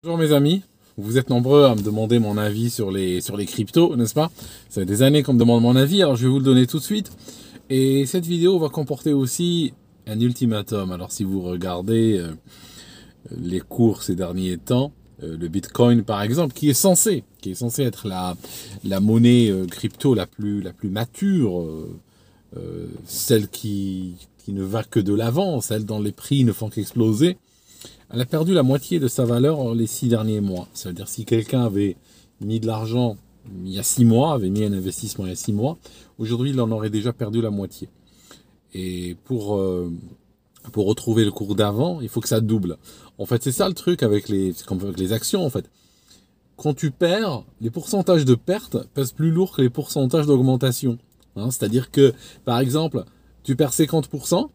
Bonjour mes amis, vous êtes nombreux à me demander mon avis sur les cryptos, n'est-ce pas? Ça fait des années qu'on me demande mon avis, alors je vais vous le donner tout de suite. Et cette vidéo va comporter aussi un ultimatum. Alors si vous regardez les cours ces derniers temps, le Bitcoin par exemple, qui est censé être la monnaie crypto la plus mature, celle qui ne va que de l'avant, celle dont les prix ne font qu'exploser. Elle a perdu la moitié de sa valeur les 6 derniers mois. Ça veut dire si quelqu'un avait mis de l'argent il y a 6 mois, avait mis un investissement il y a 6 mois, aujourd'hui il en aurait déjà perdu la moitié. Et pour retrouver le cours d'avant, il faut que ça double. En fait, c'est ça le truc c'est comme avec les actions en fait. Quand tu perds, les pourcentages de perte pèsent plus lourd que les pourcentages d'augmentation. C'est-à-dire que, par exemple, tu perds 50%,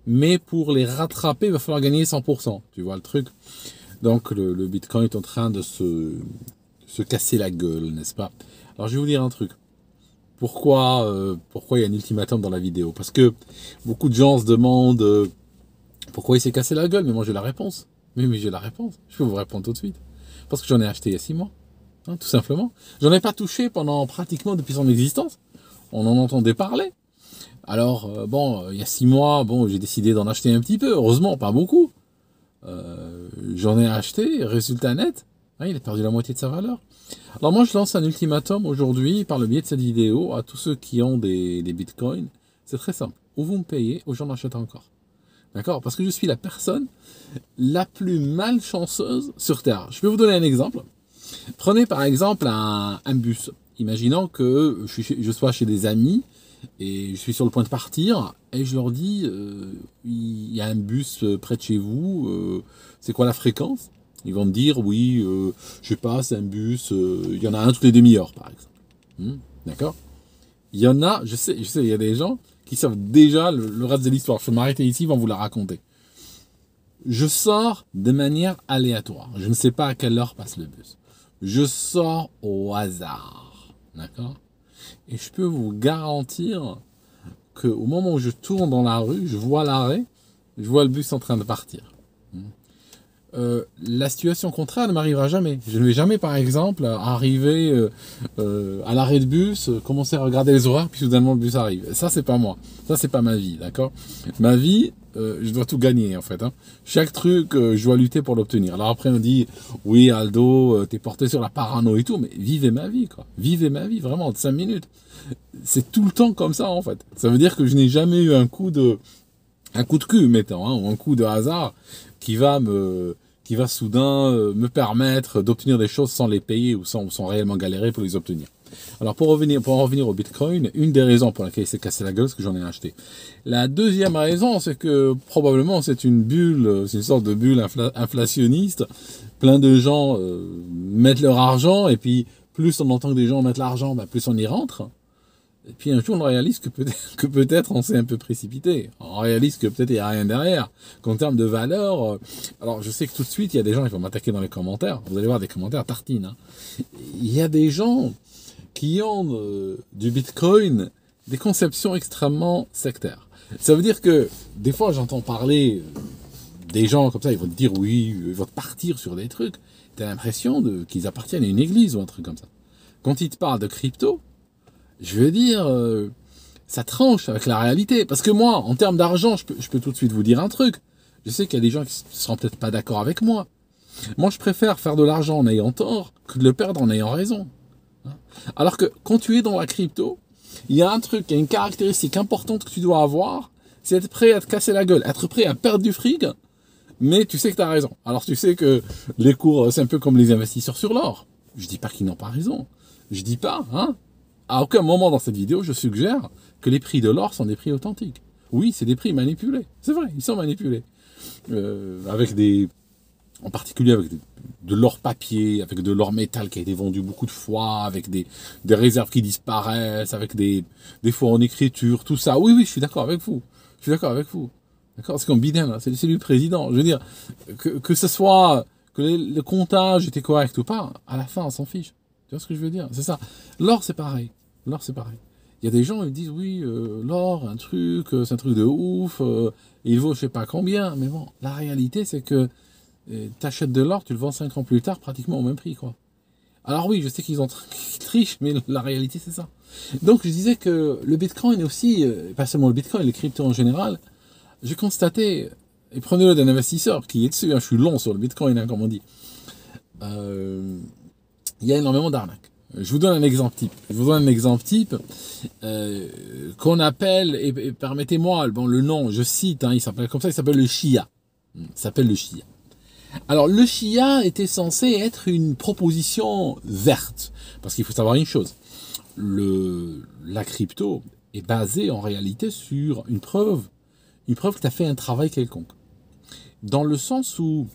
mais pour les rattraper, il va falloir gagner 100%. Tu vois le truc? Donc le Bitcoin est en train de se casser la gueule, n'est-ce pas? Alors je vais vous dire un truc. Pourquoi il y a un ultimatum dans la vidéo? Parce que beaucoup de gens se demandent pourquoi il s'est cassé la gueule, mais moi j'ai la réponse. Mais j'ai la réponse. Je peux vous répondre tout de suite. Parce que j'en ai acheté il y a 6 mois. Tout simplement. J'en ai pas touché pendant pratiquement depuis son existence. On en entendait parler. Alors, il y a 6 mois, j'ai décidé d'en acheter un petit peu. Heureusement, pas beaucoup. J'en ai acheté, résultat net, il a perdu la moitié de sa valeur. Alors moi, je lance un ultimatum aujourd'hui, par le biais de cette vidéo, à tous ceux qui ont des bitcoins. C'est très simple. Ou vous me payez, ou j'en achète encore. D'accord? Parce que je suis la personne la plus malchanceuse sur Terre. Je peux vous donner un exemple. Prenez par exemple un bus. Imaginons que je sois chez des amis, et je suis sur le point de partir, et je leur dis, il y a un bus près de chez vous, c'est quoi la fréquence? Ils vont me dire, oui, je sais pas, c'est un bus, il y en a un toutes les demi-heures, par exemple. D'accord? Il y en a, je sais, il y a des gens qui savent déjà le reste de l'histoire. Je vais m'arrêter ici, ils vont vous la raconter. Je sors de manière aléatoire. Je ne sais pas à quelle heure passe le bus. Je sors au hasard. D'accord? Et je peux vous garantir qu'au moment où je tourne dans la rue, je vois l'arrêt, je vois le bus en train de partir. La situation contraire ne m'arrivera jamais. Je ne vais jamais, par exemple, arriver à l'arrêt de bus, commencer à regarder les horaires, puis soudainement le bus arrive. Ça, c'est pas moi. Ça, c'est pas ma vie, d'accord? Ma vie, je dois tout gagner, en fait. Chaque truc, je dois lutter pour l'obtenir. Alors après, on dit, oui, Aldo, t'es porté sur la parano et tout, mais vivez ma vie, quoi. Vivez ma vie, vraiment, de 5 minutes. C'est tout le temps comme ça, en fait. Ça veut dire que je n'ai jamais eu un coup de cul, mettons, ou un coup de hasard qui va soudain me permettre d'obtenir des choses sans les payer ou sans réellement galérer pour les obtenir. Alors pour en revenir au Bitcoin, une des raisons pour laquelle il s'est cassé la gueule, c'est que j'en ai acheté. La deuxième raison, c'est que probablement c'est une bulle, c'est une sorte de bulle inflationniste. Plein de gens mettent leur argent, et puis plus on entend que des gens mettent l'argent, plus on y rentre. Et puis un jour, on réalise que peut-être on s'est un peu précipité. On réalise que peut-être il n'y a rien derrière. Qu'en termes de valeur, alors je sais que tout de suite, il y a des gens qui vont m'attaquer dans les commentaires. Vous allez voir des commentaires tartines. Il y a des gens qui ont du Bitcoin des conceptions extrêmement sectaires. Ça veut dire que des fois, j'entends parler des gens comme ça, ils vont te dire oui, ils vont te partir sur des trucs. Tu as l'impression qu'ils appartiennent à une église ou un truc comme ça. Quand ils te parlent de crypto, je veux dire, ça tranche avec la réalité. Parce que moi, en termes d'argent, je peux tout de suite vous dire un truc. Je sais qu'il y a des gens qui ne seront peut-être pas d'accord avec moi. Moi, je préfère faire de l'argent en ayant tort que de le perdre en ayant raison. Alors que quand tu es dans la crypto, il y a un truc, il y a une caractéristique importante que tu dois avoir, c'est être prêt à te casser la gueule, être prêt à perdre du fric, mais tu sais que tu as raison. Alors tu sais que les cours, c'est un peu comme les investisseurs sur l'or. Je dis pas qu'ils n'ont pas raison. Je dis pas, à aucun moment dans cette vidéo, je suggère que les prix de l'or sont des prix authentiques. Oui, c'est des prix manipulés. C'est vrai, ils sont manipulés. En particulier avec de l'or papier, avec de l'or métal qui a été vendu beaucoup de fois, avec des réserves qui disparaissent, avec des faux en écriture, tout ça. Oui, je suis d'accord avec vous. Je suis d'accord avec vous. D'accord? C'est comme Biden, c'est lui le président. Je veux dire, que ce soit, que le comptage était correct ou pas, à la fin, on s'en fiche. Tu vois ce que je veux dire? C'est ça. L'or, c'est pareil. L'or, c'est pareil. Il y a des gens qui disent, oui, l'or, c'est un truc de ouf, il vaut je sais pas combien. Mais bon, la réalité, c'est que Tu achètes de l'or, tu le vends 5 ans plus tard, pratiquement au même prix, quoi. Alors oui, je sais qu'ils trichent, mais la réalité, c'est ça. Donc, je disais que le Bitcoin aussi, pas seulement le Bitcoin, les cryptos en général, j'ai constaté, et prenez-le d'un investisseur qui est dessus, hein, je suis long sur le Bitcoin, hein, comme on dit, il y a énormément d'arnaques. Je vous donne un exemple type. Qu'on appelle, et permettez-moi, bon, le nom, je cite, hein, il s'appelle comme ça, il s'appelle le Chia. Il s'appelle le Chia. Alors, le Chia était censé être une proposition verte. Parce qu'il faut savoir une chose. La crypto est basée en réalité sur une preuve que tu as fait un travail quelconque. Dans le sens où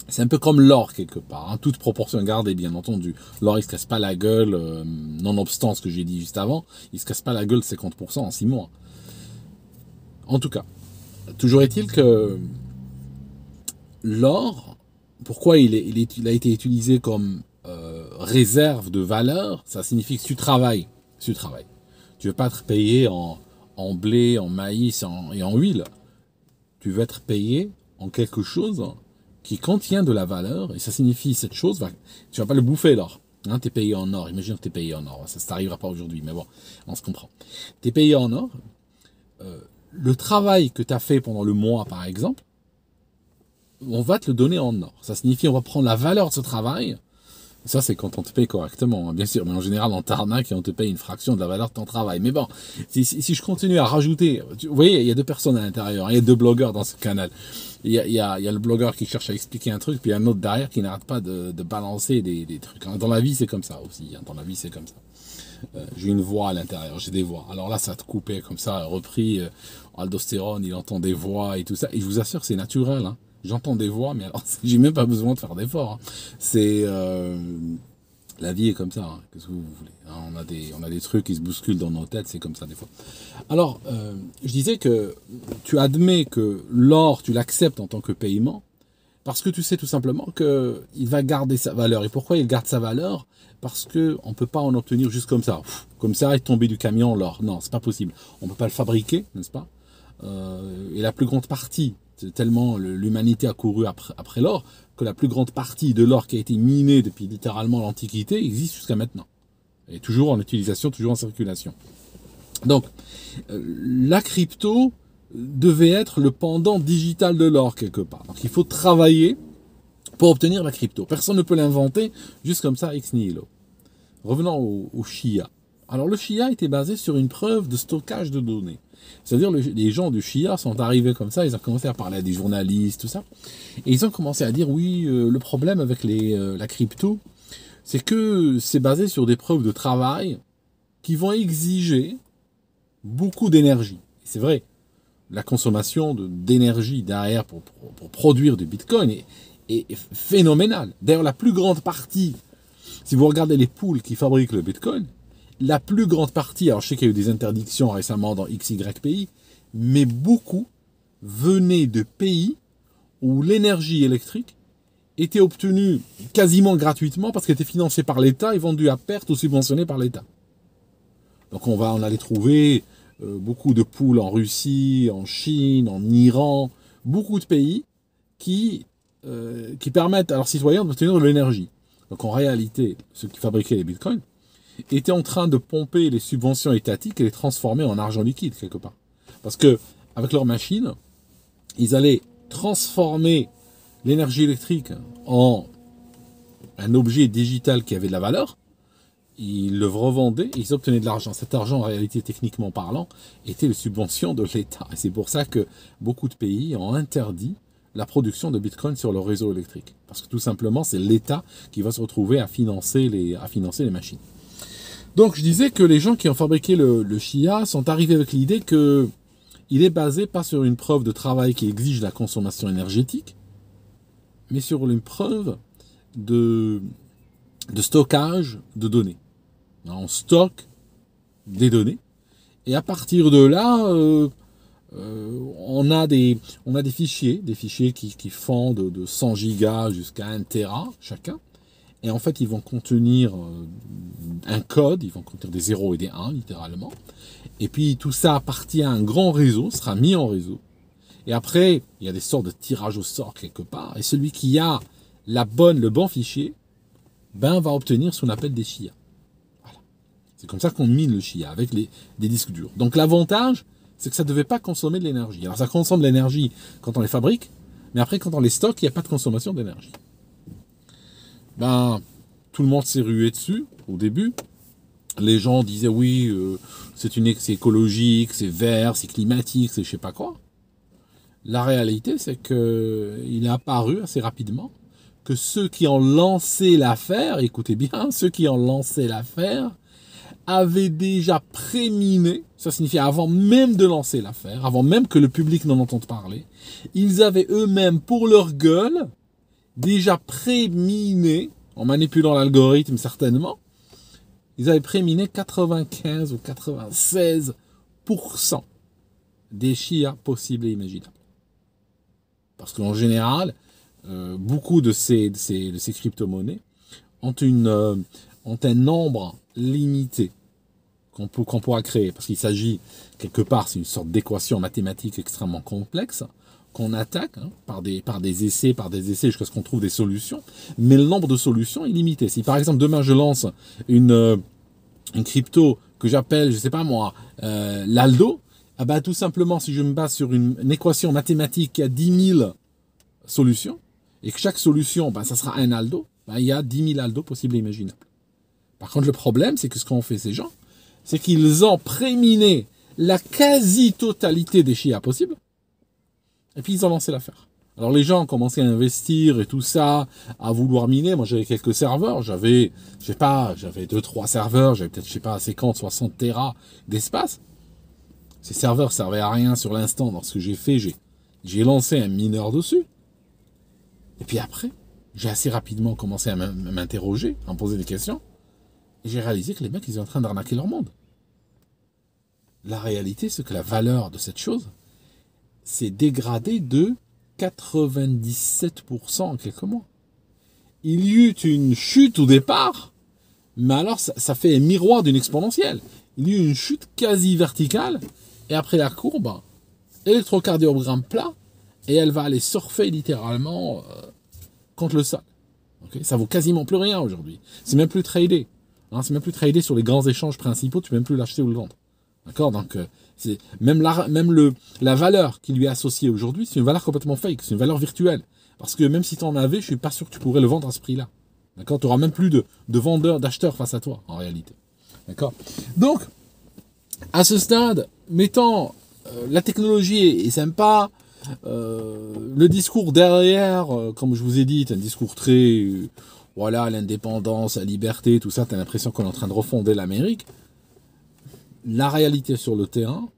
c'est un peu comme l'or quelque part, hein, toute proportion gardée bien entendu. L'or il se casse pas la gueule, nonobstant ce que j'ai dit juste avant, il se casse pas la gueule 50% en 6 mois. En tout cas, toujours est-il que l'or, pourquoi il a été utilisé comme réserve de valeur, ça signifie que tu travailles. Tu veux pas être payé en blé, en maïs et en huile. Tu veux être payé en quelque chose qui contient de la valeur, et ça signifie cette chose, tu vas pas le bouffer l'or. Hein, tu es payé en or, imagine que tu es payé en or, ça t'arrivera pas aujourd'hui, mais bon, on se comprend. Tu es payé en or, le travail que tu as fait pendant le mois par exemple, on va te le donner en or. Ça signifie on va prendre la valeur de ce travail. Ça, c'est quand on te paye correctement, hein, bien sûr. Mais en général, on t'arnaque et on te paye une fraction de la valeur de ton travail. Mais bon, si je continue à rajouter... Vous voyez, il y a 2 personnes à l'intérieur. Il y a 2 blogueurs dans ce canal. Il y a le blogueur qui cherche à expliquer un truc, puis il y a un autre derrière qui n'arrête pas de balancer des trucs. Dans la vie, c'est comme ça aussi. Hein, dans la vie, c'est comme ça. J'ai une voix à l'intérieur, j'ai des voix. Alors là, ça te coupait comme ça, repris. Aldostérone, il entend des voix et tout ça. Et je vous assure, c'est naturel, hein. J'entends des voix, mais alors j'ai même pas besoin de faire d'efforts. Hein. C'est la vie est comme ça. Hein. Qu'est-ce que vous voulez, hein, on a des trucs qui se bousculent dans nos têtes, c'est comme ça des fois. Alors, je disais que tu admets que l'or, tu l'acceptes en tant que paiement, parce que tu sais tout simplement que il va garder sa valeur. Et pourquoi il garde sa valeur? Parce que on peut pas en obtenir juste comme ça. Comme ça, est tombé du camion l'or. Non, c'est pas possible. On peut pas le fabriquer, n'est-ce pas? Et la plus grande partie, tellement l'humanité a couru après l'or, que la plus grande partie de l'or qui a été miné depuis littéralement l'Antiquité existe jusqu'à maintenant. Et toujours en utilisation, toujours en circulation. Donc, la crypto devait être le pendant digital de l'or quelque part. Donc il faut travailler pour obtenir la crypto. Personne ne peut l'inventer juste comme ça, ex nihilo. Revenons au Chia. Alors le Chia était basé sur une preuve de stockage de données. C'est-à-dire les gens du Chia sont arrivés comme ça, ils ont commencé à parler à des journalistes, tout ça. Et ils ont commencé à dire, oui, le problème avec la crypto, c'est que c'est basé sur des preuves de travail qui vont exiger beaucoup d'énergie. C'est vrai, la consommation d'énergie derrière pour produire du Bitcoin est phénoménale. D'ailleurs, la plus grande partie, si vous regardez les poules qui fabriquent le Bitcoin, la plus grande partie, alors je sais qu'il y a eu des interdictions récemment dans XY pays, mais beaucoup venaient de pays où l'énergie électrique était obtenue quasiment gratuitement parce qu'elle était financée par l'État et vendue à perte ou subventionnée par l'État. Donc on allait trouver beaucoup de poules en Russie, en Chine, en Iran, beaucoup de pays qui permettent à leurs citoyens d'obtenir de l'énergie. Donc en réalité, ceux qui fabriquaient les bitcoins étaient en train de pomper les subventions étatiques et les transformer en argent liquide quelque part. Parce que avec leurs machines, ils allaient transformer l'énergie électrique en un objet digital qui avait de la valeur, ils le revendaient et ils obtenaient de l'argent. Cet argent, en réalité, techniquement parlant, était les subventions de l'État. Et c'est pour ça que beaucoup de pays ont interdit la production de Bitcoin sur le réseau électrique. Parce que tout simplement, c'est l'État qui va se retrouver à financer les machines. Donc je disais que les gens qui ont fabriqué le Chia sont arrivés avec l'idée que il est basé pas sur une preuve de travail qui exige la consommation énergétique, mais sur une preuve de stockage de données. On stocke des données, et à partir de là, on a des fichiers qui font de 100 gigas jusqu'à 1 Tera chacun. Et en fait, ils vont contenir un code, ils vont contenir des 0 et des 1, littéralement. Et puis, tout ça appartient à un grand réseau, sera mis en réseau. Et après, il y a des sortes de tirages au sort quelque part. Et celui qui a le bon fichier, ben, va obtenir ce qu'on appelle des chia. Voilà. C'est comme ça qu'on mine le chia, avec des disques durs. Donc l'avantage, c'est que ça ne devait pas consommer de l'énergie. Alors ça consomme de l'énergie quand on les fabrique, mais après, quand on les stocke, il n'y a pas de consommation d'énergie. Ben, tout le monde s'est rué dessus au début. Les gens disaient oui, c'est écologique, c'est vert, c'est climatique, c'est je sais pas quoi. La réalité, c'est que il est apparu assez rapidement que ceux qui ont lancé l'affaire, écoutez bien, ceux qui ont lancé l'affaire avaient déjà préminé, ça signifie avant même de lancer l'affaire, avant même que le public n'en entende parler, ils avaient eux-mêmes pour leur gueule déjà préminé, en manipulant l'algorithme certainement, ils avaient préminé 95 ou 96% des chia possibles et imaginables. Parce qu'en général, beaucoup de ces crypto-monnaies ont un nombre limité qu'on pourra créer. Parce qu'il s'agit, quelque part, c'est une sorte d'équation mathématique extrêmement complexe qu'on attaque par des essais, jusqu'à ce qu'on trouve des solutions. Mais le nombre de solutions est limité. Si par exemple demain je lance une crypto que j'appelle, je sais pas moi, l'Aldo, ah ben, tout simplement, si je me base sur une équation mathématique qui a 10 000 solutions, et que chaque solution, ben, ça sera un Aldo, ben, il y a 10 000 Aldo possibles et imaginables. Par contre, le problème, c'est que ce qu'ont fait ces gens, c'est qu'ils ont préminé la quasi-totalité des chia possibles, et puis ils ont lancé l'affaire. Alors les gens ont commencé à investir et tout ça, à vouloir miner. Moi j'avais quelques serveurs, j'avais 2-3 serveurs, j'avais peut-être, 50, 60 Tera d'espace. Ces serveurs servaient à rien sur l'instant. Dans ce que j'ai fait, j'ai lancé un mineur dessus. Et puis après, j'ai assez rapidement commencé à m'interroger, à me poser des questions. Et j'ai réalisé que les mecs, ils sont en train d'arnaquer leur monde. La réalité, c'est que la valeur de cette chose s'est dégradée de 97% en quelques mois. Il y eut une chute au départ, mais alors ça fait un miroir d'une exponentielle. Il y eut une chute quasi verticale, et après la courbe, électrocardiogramme plat, et elle va aller surfer littéralement contre le sol. Okay, ça vaut quasiment plus rien aujourd'hui. C'est même plus tradé. C'est même plus tradé sur les grands échanges principaux, tu peux même plus l'acheter ou le vendre. D'accord? Donc, c'est même la valeur qui lui est associée aujourd'hui, c'est une valeur complètement fake, c'est une valeur virtuelle. Parce que même si tu en avais, je suis pas sûr que tu pourrais le vendre à ce prix-là. D'accord? Tu n'auras même plus de vendeurs, d'acheteurs face à toi, en réalité. D'accord? Donc, à ce stade, mettons, la technologie est sympa, le discours derrière, comme je vous ai dit, est un discours très, voilà, l'indépendance, la liberté, tout ça, tu as l'impression qu'on est en train de refonder l'Amérique. La réalité sur le terrain,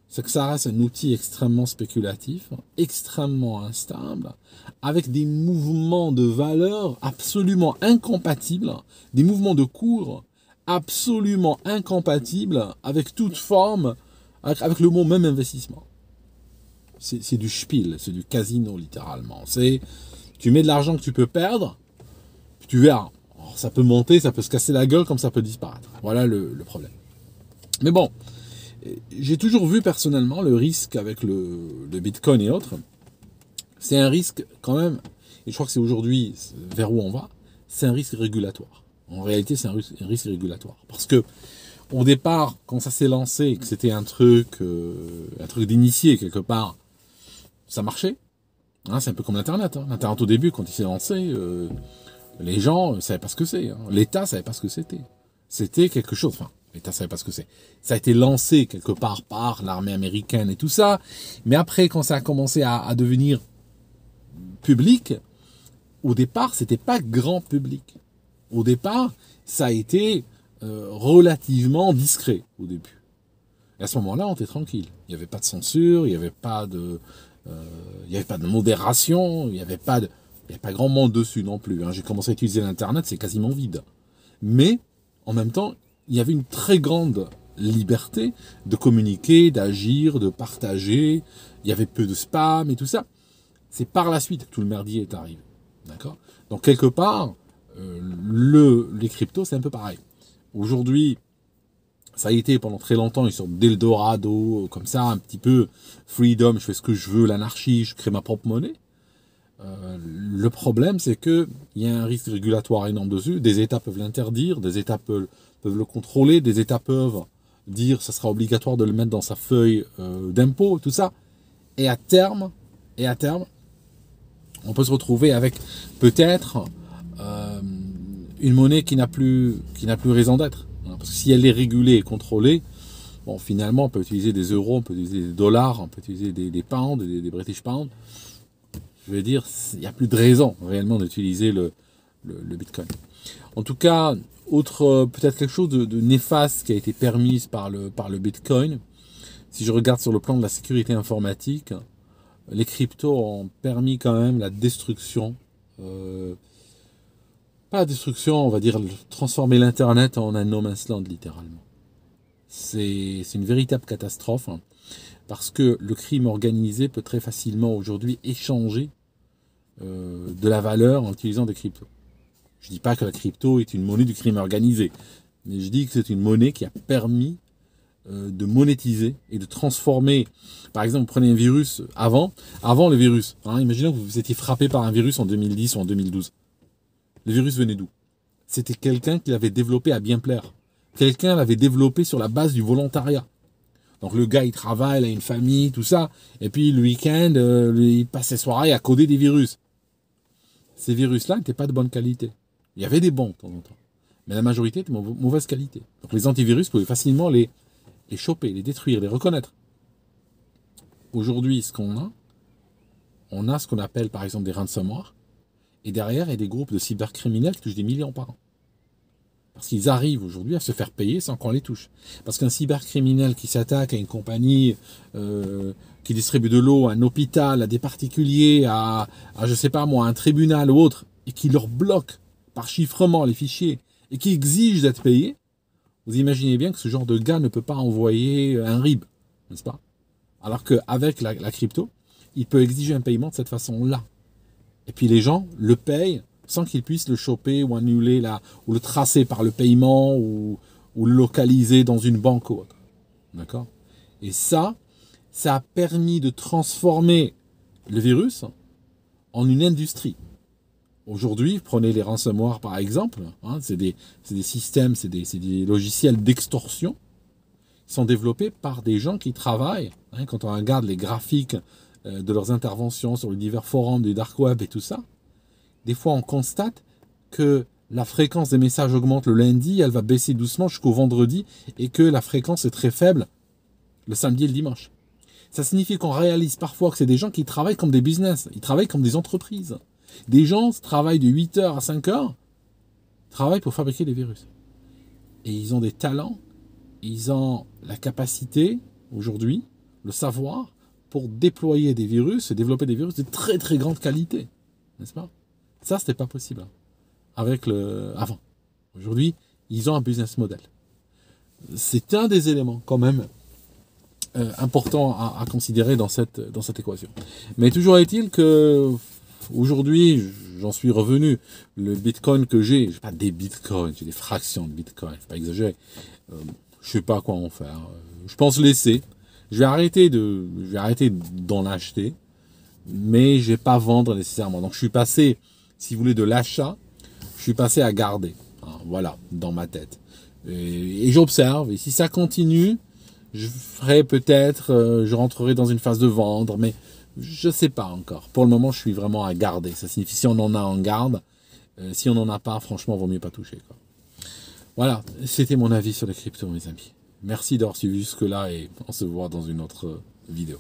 c'est que ça reste un outil extrêmement spéculatif, extrêmement instable, avec des mouvements de valeur absolument incompatibles, des mouvements de cours absolument incompatibles avec toute forme, avec le mot même investissement. C'est du spiel, c'est du casino littéralement. Tu mets de l'argent que tu peux perdre, puis tu verras. Alors, ça peut monter, ça peut se casser la gueule comme ça peut disparaître. Voilà le problème. Mais bon, j'ai toujours vu personnellement le risque avec le Bitcoin et autres. C'est un risque quand même, et je crois que c'est aujourd'hui vers où on va, c'est un risque régulatoire. En réalité, c'est un risque régulatoire. Parce que au départ, quand ça s'est lancé, que c'était un truc d'initié quelque part, ça marchait. C'est un peu comme l'Internet. L'Internet au début, quand il s'est lancé, les gens ne savaient pas ce que c'est. L'État ne savait pas ce que c'était. C'était quelque chose. Enfin, l'État ne savait pas ce que c'est. Ça a été lancé quelque part par l'armée américaine et tout ça. Mais après, quand ça a commencé à devenir public, au départ, c'était pas grand public. Au départ, ça a été relativement discret au début. Et à ce moment-là, on était tranquille. Il n'y avait pas de censure, il n'y avait pas de modération, il n'y avait pas grand monde dessus non plus. J'ai commencé à utiliser l'Internet, c'est quasiment vide. Mais, en même temps, il y avait une très grande liberté de communiquer, d'agir, de partager. Il y avait peu de spam et tout ça. C'est par la suite que tout le merdier est arrivé. D'accord? Donc, quelque part, les cryptos, c'est un peu pareil. Aujourd'hui, Ça a été pendant très longtemps une sorte d'Eldorado, comme ça, un petit peu freedom, je fais ce que je veux, l'anarchie, je crée ma propre monnaie. Le problème, c'est qu'il y a un risque régulatoire énorme dessus. Des États peuvent l'interdire, des États peuvent le contrôler, des États peuvent dire que ça sera obligatoire de le mettre dans sa feuille d'impôt, tout ça. Et à terme, on peut se retrouver avec peut-être une monnaie qui n'a plus raison d'être. Parce que si elle est régulée et contrôlée, bon, finalement, on peut utiliser des euros, on peut utiliser des dollars, on peut utiliser des pounds, des British pounds. Je veux dire, il n'y a plus de raison réellement d'utiliser le Bitcoin. En tout cas, peut-être quelque chose de néfaste qui a été permis par le Bitcoin. Si je regarde sur le plan de la sécurité informatique, les cryptos ont permis quand même la destruction. Pas la destruction, on va dire transformer l'Internet en un no man's land littéralement. C'est une véritable catastrophe. Parce que le crime organisé peut très facilement aujourd'hui échanger de la valeur en utilisant des cryptos. Je ne dis pas que la crypto est une monnaie du crime organisé, mais je dis que c'est une monnaie qui a permis de monétiser et de transformer. Par exemple, vous prenez un virus avant le virus. Imaginons que vous étiez frappé par un virus en 2010 ou en 2012. Le virus venait d'où? C'était quelqu'un qui l'avait développé à bien plaire. Quelqu'un l'avait développé sur la base du volontariat. Donc le gars, il travaille, il a une famille, tout ça. Et puis le week-end, il passe ses soirées à coder des virus. Ces virus-là n'étaient pas de bonne qualité. Il y avait des bons de temps en temps. Mais la majorité était de mauvaise qualité. Donc les antivirus pouvaient facilement les choper, les détruire, les reconnaître. Aujourd'hui, on a ce qu'on appelle par exemple des ransomware. Et derrière, il y a des groupes de cybercriminels qui touchent des millions par an. Parce qu'ils arrivent aujourd'hui à se faire payer sans qu'on les touche. Parce qu'un cybercriminel qui s'attaque à une compagnie qui distribue de l'eau, à un hôpital, à des particuliers, à je sais pas moi, un tribunal ou autre, et qui leur bloque par chiffrement les fichiers, et qui exige d'être payé, vous imaginez bien que ce genre de gars ne peut pas envoyer un RIB, n'est-ce pas? Alors qu'avec la crypto, il peut exiger un paiement de cette façon-là. Et puis les gens le payent sans qu'ils puissent le choper ou annuler ou le tracer par le paiement ou le localiser dans une banque ou autre. D'accord? Et ça a permis de transformer le virus en une industrie. Aujourd'hui, prenez les ransomware par exemple, c'est des systèmes, c'est des logiciels d'extorsion qui sont développés par des gens qui travaillent. Quand on regarde les graphiques de leurs interventions sur les divers forums du dark web et tout ça, des fois on constate que la fréquence des messages augmente le lundi, elle va baisser doucement jusqu'au vendredi, et que la fréquence est très faible le samedi et le dimanche. Ça signifie qu'on réalise parfois que c'est des gens qui travaillent comme des business, ils travaillent comme des entreprises. Des gens travaillent de 8h à 5h, travaillent pour fabriquer des virus. Et ils ont des talents, ils ont la capacité, aujourd'hui, le savoir, pour déployer des virus et développer des virus de très très grande qualité. N'est-ce pas? Ça, c'était pas possible avec avant. Aujourd'hui, ils ont un business model. C'est un des éléments quand même importants à considérer dans cette équation. Mais toujours est-il que aujourd'hui, j'en suis revenu. Le Bitcoin que j'ai pas des Bitcoins, j'ai des fractions de Bitcoin, faut pas exagérer. Je sais pas quoi en faire. Je pense laisser. Je vais arrêter d'en acheter, mais je vais pas vendre nécessairement. Donc je suis passé, si vous voulez, de l'achat, je suis passé à garder. Voilà, dans ma tête. Et j'observe. Et si ça continue, je ferai peut-être, je rentrerai dans une phase de vendre, mais je sais pas encore. Pour le moment, je suis vraiment à garder. Ça signifie si on en a, on garde. Si on n'en a pas, franchement, vaut mieux pas toucher, quoi. Voilà, c'était mon avis sur les cryptos, mes amis. Merci d'avoir suivi jusque-là et on se voit dans une autre vidéo.